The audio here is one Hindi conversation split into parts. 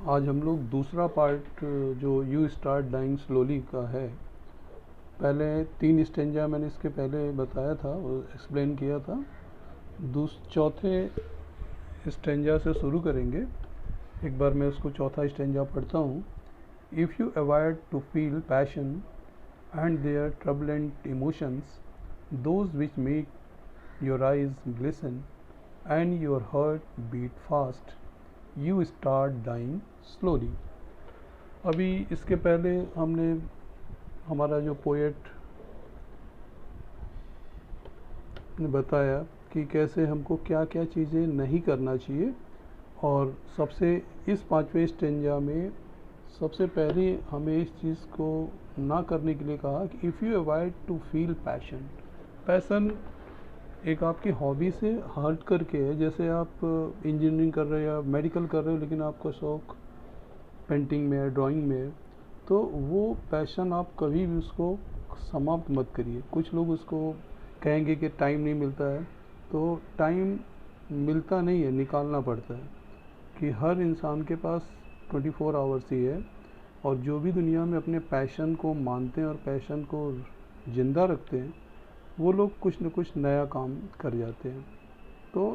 आज हम लोग दूसरा पार्ट जो यू स्टार्ट डाइंग स्लोली का है। पहले 3 स्टेंजा मैंने इसके पहले बताया था और एक्सप्लेन किया था। चौथे स्टेंजा से शुरू करेंगे। एक बार मैं उसको चौथा स्टेंजा पढ़ता हूँ। If you avoid to feel passion and their turbulent emotions, those which make your eyes glisten and your heart beat fast, you start dying slowly. अभी इसके पहले हमने हमारा जो पोएट ने बताया कि कैसे हमको क्या क्या चीज़ें नहीं करना चाहिए, और सबसे इस 5वें स्टेंजा में सबसे पहले हमें इस चीज़ को ना करने के लिए कहा कि if you avoid to feel passion. Passion एक आपकी हॉबी से हट करके है। जैसे आप इंजीनियरिंग कर रहे हो या मेडिकल कर रहे हो, लेकिन आपका शौक पेंटिंग में है, ड्राइंग में है, तो वो पैशन आप कभी भी उसको समाप्त मत करिए। कुछ लोग उसको कहेंगे कि टाइम नहीं मिलता है, तो टाइम मिलता नहीं है, निकालना पड़ता है। कि हर इंसान के पास 24 आवर्स ही है, और जो भी दुनिया में अपने पैशन को मानते हैं और पैशन को ज़िंदा रखते हैं, वो लोग कुछ न कुछ नया काम कर जाते हैं। तो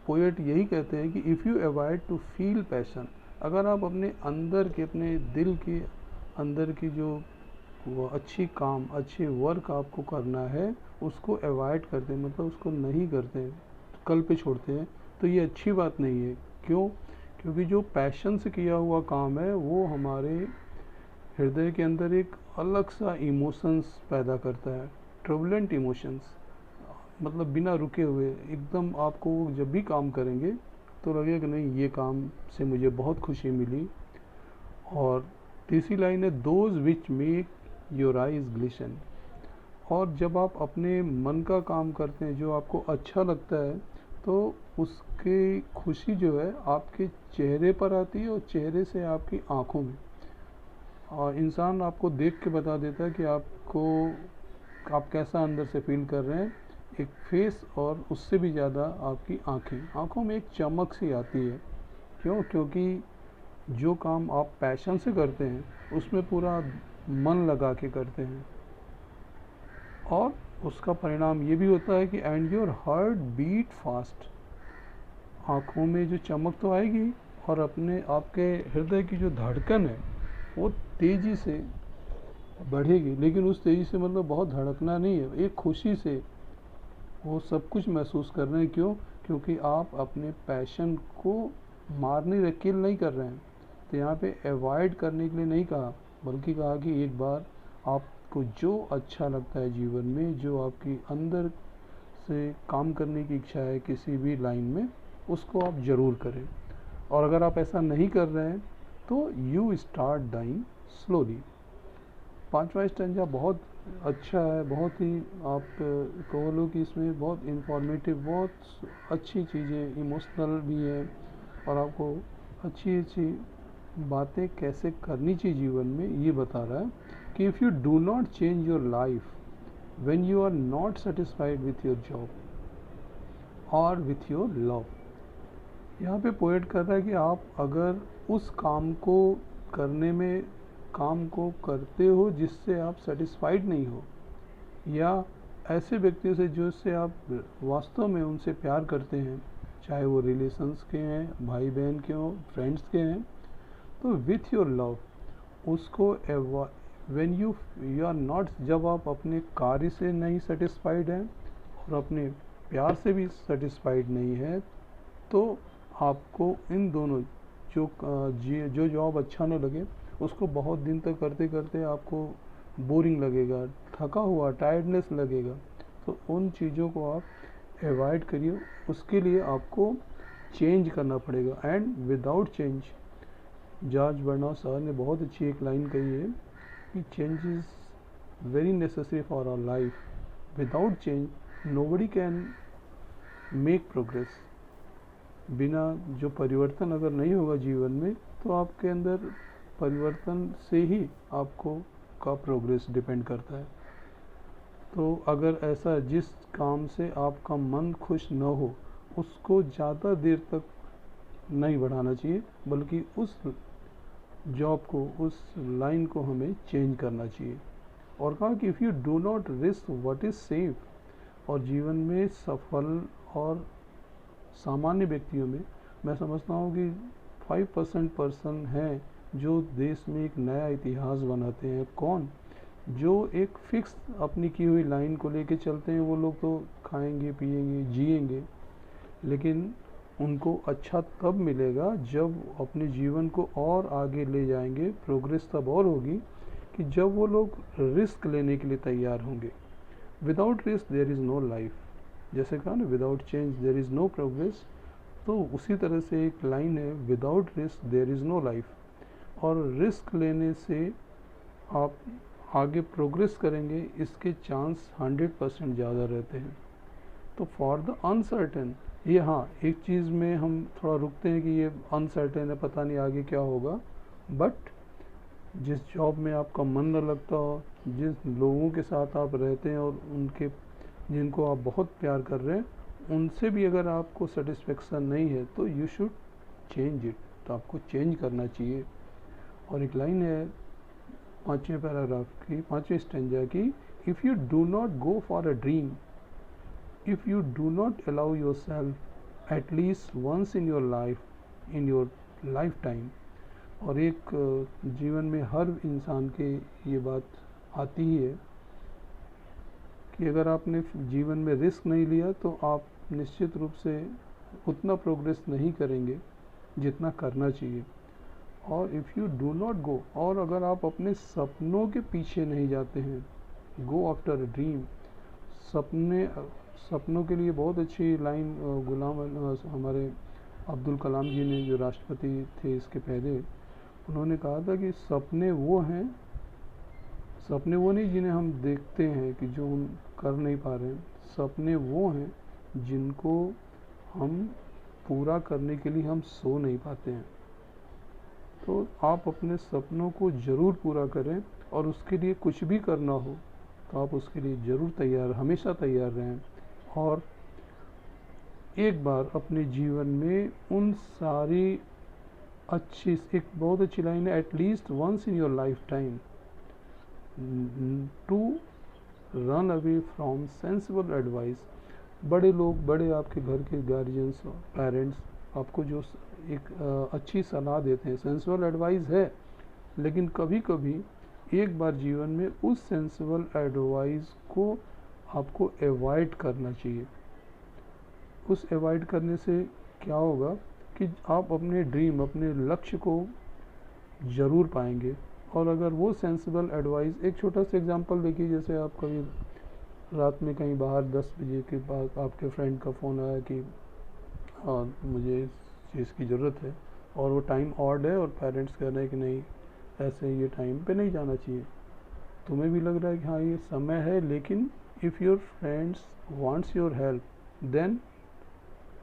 पोएट यही कहते हैं कि if you avoid to feel passion, अगर आप अपने अंदर के, अपने दिल के अंदर की जो वो अच्छी काम, अच्छी वर्क आपको करना है, उसको अवॉइड करते हैं, मतलब उसको नहीं करते हैं, कल पे छोड़ते हैं, तो ये अच्छी बात नहीं है। क्यों? क्योंकि जो पैशन से किया हुआ काम है वो हमारे हृदय के अंदर एक अलग सा इमोशंस पैदा करता है, ट्रबलेंट इमोशंस। मतलब बिना रुके हुए एकदम आपको जब भी काम करेंगे तो लगेगा कि नहीं, ये काम से मुझे बहुत खुशी मिली। और तीसरी लाइन है, those which make your eyes ग्लिशन। और जब आप अपने मन का काम करते हैं, जो आपको अच्छा लगता है, तो उसकी खुशी जो है आपके चेहरे पर आती है और चेहरे से आपकी आँखों में। और इंसान आपको देख के बता देता है कि आप कैसा अंदर से फील कर रहे हैं। एक फेस और उससे भी ज़्यादा आपकी आँखों में एक चमक सी आती है। क्यों? क्योंकि जो काम आप पैशन से करते हैं उसमें पूरा मन लगा के करते हैं, और उसका परिणाम ये भी होता है कि and your heart beat fast. आँखों में जो चमक तो आएगी, और अपने आपके हृदय की जो धड़कन है वो तेज़ी से बढ़ेगी, लेकिन उस तेज़ी से मतलब बहुत धड़कना नहीं है, एक खुशी से वो सब कुछ महसूस कर रहे हैं। क्यों? क्योंकि आप अपने पैशन को मार नहीं रहे, किल नहीं कर रहे हैं। तो यहाँ पे अवॉइड करने के लिए नहीं कहा, बल्कि कहा कि एक बार आपको जो अच्छा लगता है जीवन में, जो आपकी अंदर से काम करने की इच्छा है किसी भी लाइन में, उसको आप ज़रूर करें। और अगर आप ऐसा नहीं कर रहे हैं तो यू स्टार्ट डाइंग स्लोली। 5वां स्टेंजा बहुत अच्छा है, बहुत ही आप कहो लो कि इसमें बहुत इंफॉर्मेटिव, बहुत अच्छी चीज़ें, इमोशनल भी है, और आपको अच्छी अच्छी बातें कैसे करनी चाहिए जीवन में ये बता रहा है। कि if you do not change your life when you are not satisfied with your job और विथ योर लव। यहाँ पे पोएट कर रहा है कि आप अगर उस काम को करने में, काम को करते हो जिससे आप सेटिस्फाइड नहीं हो, या ऐसे व्यक्तियों से जिससे आप वास्तव में उनसे प्यार करते हैं, चाहे वो रिलेशंस के हैं, भाई बहन के हों, फ्रेंड्स के हैं, तो विथ योर लव उसको व्हेन यू आर नॉट, जब आप अपने कार्य से नहीं सेटिस्फाइड हैं और अपने प्यार से भी सेटिस्फाइड नहीं है, तो आपको इन दोनों जो जॉब अच्छा न लगे उसको बहुत दिन तक करते करते आपको बोरिंग लगेगा, थका हुआ, टायर्डनेस लगेगा। तो उन चीज़ों को आप अवॉइड करिए। उसके लिए आपको चेंज करना पड़ेगा, and without change, George Bernard Shaw ने बहुत अच्छी एक लाइन कही है कि change is very necessary for our life, without change nobody can make progress. बिना जो परिवर्तन अगर नहीं होगा जीवन में, तो आपके अंदर परिवर्तन से ही आपको का प्रोग्रेस डिपेंड करता है। तो अगर ऐसा, जिस काम से आपका मन खुश न हो, उसको ज़्यादा देर तक नहीं बढ़ाना चाहिए, बल्कि उस जॉब को, उस लाइन को हमें चेंज करना चाहिए। और कहा कि if you do not risk what is safe. और जीवन में सफल और सामान्य व्यक्तियों में मैं समझता हूँ कि 5% पर्सन हैं जो देश में एक नया इतिहास बनाते हैं। कौन? जो एक फिक्स अपनी की हुई लाइन को लेके चलते हैं। वो लोग तो खाएंगे, पिएंगे, जिएंगे, लेकिन उनको अच्छा तब मिलेगा जब अपने जीवन को और आगे ले जाएंगे। प्रोग्रेस तब और होगी कि जब वो लोग रिस्क लेने के लिए तैयार होंगे। Without risk there is no life. जैसे कहा ना, without change there is no progress. तो उसी तरह से एक लाइन है, without risk there is no life. और रिस्क लेने से आप आगे प्रोग्रेस करेंगे, इसके चांस 100% ज़्यादा रहते हैं। तो फॉर द अनसर्टेन, ये हाँ, एक चीज़ में हम थोड़ा रुकते हैं कि ये अनसर्टेन है, पता नहीं आगे क्या होगा। बट जिस जॉब में आपका मन न लगता हो, जिस लोगों के साथ आप रहते हैं और उनके जिनको आप बहुत प्यार कर रहे हैं, उनसे भी अगर आपको सेटिस्फेक्शन नहीं है तो यू शुड चेंज इट। तो आपको चेंज करना चाहिए। और एक लाइन है 5वें पैराग्राफ की, 5वें स्टेंजा की, if you do not go for a dream, if you do not allow yourself at least once in your life, in your lifetime। और एक जीवन में हर इंसान के ये बात आती ही है कि अगर आपने जीवन में रिस्क नहीं लिया तो आप निश्चित रूप से उतना प्रोग्रेस नहीं करेंगे जितना करना चाहिए। और if you do not go, और अगर आप अपने सपनों के पीछे नहीं जाते हैं, गो आफ्टर अ ड्रीम। सपनों के लिए बहुत अच्छी लाइन हमारे अब्दुल कलाम जी ने, जो राष्ट्रपति थे इसके पहले, उन्होंने कहा था कि सपने वो नहीं जिन्हें हम देखते हैं, कि जो हम कर नहीं पा रहे हैं। सपने वो हैं जिनको हम पूरा करने के लिए हम सो नहीं पाते हैं। तो आप अपने सपनों को ज़रूर पूरा करें, और उसके लिए कुछ भी करना हो तो आप उसके लिए ज़रूर तैयार, हमेशा तैयार रहें। और एक बार अपने जीवन में उन सारी एक बहुत अच्छी लाइन है, at least once in your life time to run away from sensible advice. बड़े आपके घर के गार्जियंस, पेरेंट्स आपको जो एक अच्छी सलाह देते हैं, सेंसिबल एडवाइस है, लेकिन कभी कभी एक बार जीवन में उस सेंसिबल एडवाइस को आपको अवॉइड करना चाहिए। उस अवॉइड करने से क्या होगा कि आप अपने ड्रीम, अपने लक्ष्य को ज़रूर पाएंगे। और अगर वो सेंसिबल एडवाइस, एक छोटा सा एग्जांपल देखिए, जैसे आप कभी रात में कहीं बाहर 10 बजे के बाद आपके फ्रेंड का फ़ोन आया कि हाँ मुझे इस चीज़ की ज़रूरत है, और वो टाइम ऑड है और पेरेंट्स कह रहे हैं कि नहीं, ऐसे ये टाइम पे नहीं जाना चाहिए। तुम्हें भी लग रहा है कि हाँ ये समय है, लेकिन if your friends wants your help, then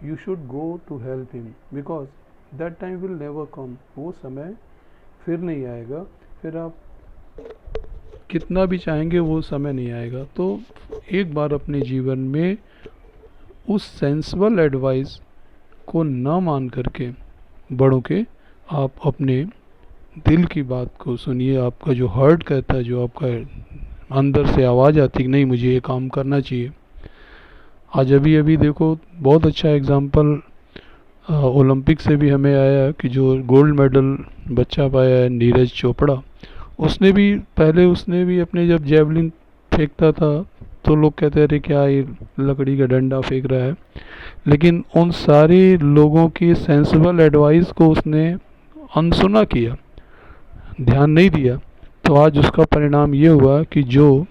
you should go to help him, because that time will never come. वो समय फिर नहीं आएगा, फिर आप कितना भी चाहेंगे वो समय नहीं आएगा। तो एक बार अपने जीवन में उस सेंसिबल एडवाइस को न मान करके बड़ों के, आप अपने दिल की बात को सुनिए। आपका जो हार्ट कहता है, जो आपका अंदर से आवाज़ आती है कि नहीं मुझे ये काम करना चाहिए। आज अभी देखो, बहुत अच्छा एग्जाम्पल ओलंपिक से भी हमें आया कि जो गोल्ड मेडल बच्चा पाया है, नीरज चोपड़ा, उसने भी अपने जब जेवलिन फेंकता था तो लोग कहते थे क्या ये लकड़ी का डंडा फेंक रहा है, लेकिन उन सारे लोगों की सेंसिबल एडवाइस को उसने अनसुना किया, ध्यान नहीं दिया। तो आज उसका परिणाम ये हुआ कि जो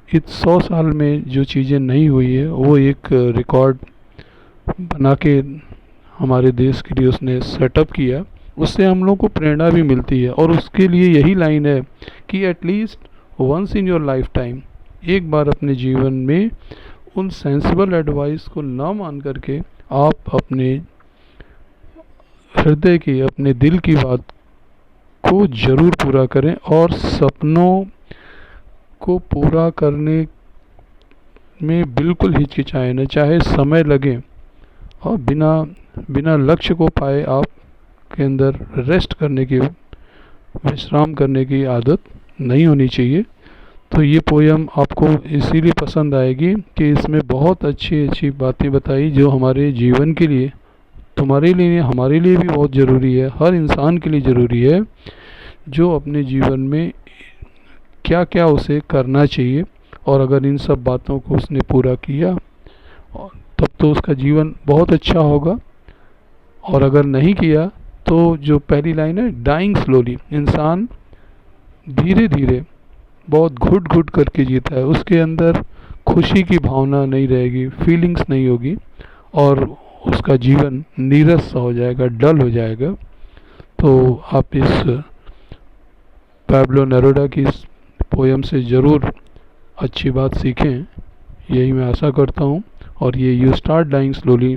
इस 100 साल में जो चीज़ें नहीं हुई है, वो एक रिकॉर्ड बना के हमारे देश के लिए उसने सेटअप किया। उससे हम लोगों को प्रेरणा भी मिलती है, और उसके लिए यही लाइन है कि at least once in your life time, एक बार अपने जीवन में उन सेंसिबल एडवाइस को ना मान करके आप अपने हृदय की, अपने दिल की बात को ज़रूर पूरा करें। और सपनों को पूरा करने में बिल्कुल हिचकिचाएं न, चाहे समय लगे, और बिना बिना लक्ष्य को पाए आप के अंदर रेस्ट करने की, विश्राम करने की आदत नहीं होनी चाहिए। तो ये पोयम आपको इसीलिए पसंद आएगी कि इसमें बहुत अच्छी अच्छी बातें बताई जो हमारे जीवन के लिए, तुम्हारे लिए, हमारे लिए भी बहुत ज़रूरी है, हर इंसान के लिए ज़रूरी है, जो अपने जीवन में क्या क्या उसे करना चाहिए। और अगर इन सब बातों को उसने पूरा किया तब तो उसका जीवन बहुत अच्छा होगा। और अगर नहीं किया तो जो पहली लाइन है, डाइंग स्लोली, इंसान धीरे धीरे बहुत घुट घुट करके जीता है, उसके अंदर खुशी की भावना नहीं रहेगी, फीलिंग्स नहीं होगी, और उसका जीवन नीरस सा हो जाएगा, डल हो जाएगा। तो आप इस पैब्लो नेरुदा की इस पोयम से ज़रूर अच्छी बात सीखें, यही मैं आशा करता हूँ। और ये यू स्टार्ट डाइंग स्लोली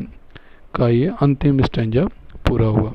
का ये अंतिम स्टैंजा पूरा हुआ।